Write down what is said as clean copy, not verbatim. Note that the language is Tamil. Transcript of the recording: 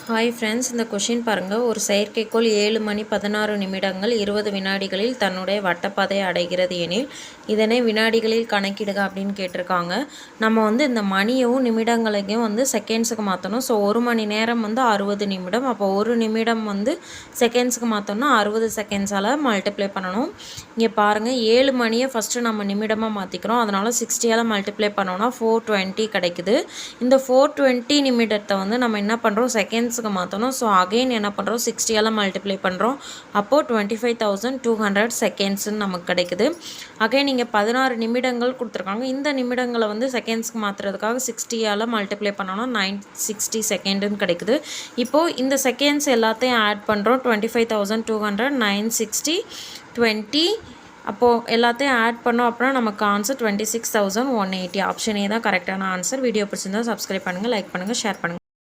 ஹாய் ஃப்ரெண்ட்ஸ், இந்த கொஷின் பாருங்கள். ஒரு செயற்கைக்கோள் 7 மணி 16 நிமிடங்கள் 20 வினாடிகளில் தன்னுடைய வட்டப்பாதையை அடைகிறது எனில் இதனை வினாடிகளில் கணக்கிடுக அப்படின்னு கேட்டிருக்காங்க. நம்ம இந்த மணியவும் நிமிடங்களையும் செகண்ட்ஸுக்கு மாற்றணும். ஸோ 1 மணி நேரம் 60 நிமிடம். அப்போ 1 நிமிடம் செகண்ட்ஸுக்கு மாற்றோம்னா 60 செகண்ட்ஸால் மல்டிப்ளை பண்ணணும். இங்கே பாருங்கள், 7 மணியை ஃபஸ்ட்டு நம்ம நிமிடமாக மாற்றிக்கிறோம். அதனால் 60ஆல் மல்டிப்ளை பண்ணோன்னா 420 கிடைக்குது. இந்த 420 நிமிடத்தை நம்ம என்ன பண்ணுறோம், செகண்ட்ஸுக்கு மாற்றணும். ஸோ அகெயின் என்ன பண்ணுறோம், 60ஆல் மல்டிப்ளை பண்ணுறோம். அப்போது 25,200 செகண்ட்ஸ்ன்னு நமக்கு கிடைக்குது. அகைன் நீங்கள் 16 நிமிடங்கள் கொடுத்துருக்காங்க. இந்த நிமிடங்களை செகண்ட்ஸ்க்கு மாற்றுறதுக்காக 60ஆல் மல்டிப்ளை பண்ணோன்னா 960 செகண்டுன்னு கிடைக்குது. இப்போது இந்த செகண்ட்ஸ் எல்லாத்தையும் ஆட் பண்ணுறோம். 25,200 960 20. அப்போது எல்லாத்தையும் ஆட் பண்ணோம் அப்படின்னா நமக்கு ஆன்சர் 26,180. ஆப்ஷன் ஏ தான் கரெக்டான ஆன்சர். வீடியோ பிடிச்சிருந்தா சப்ஸ்கிரைப் பண்ணுங்கள், லைக் பண்ணுங்கள், ஷேர் பண்ணுங்கள்.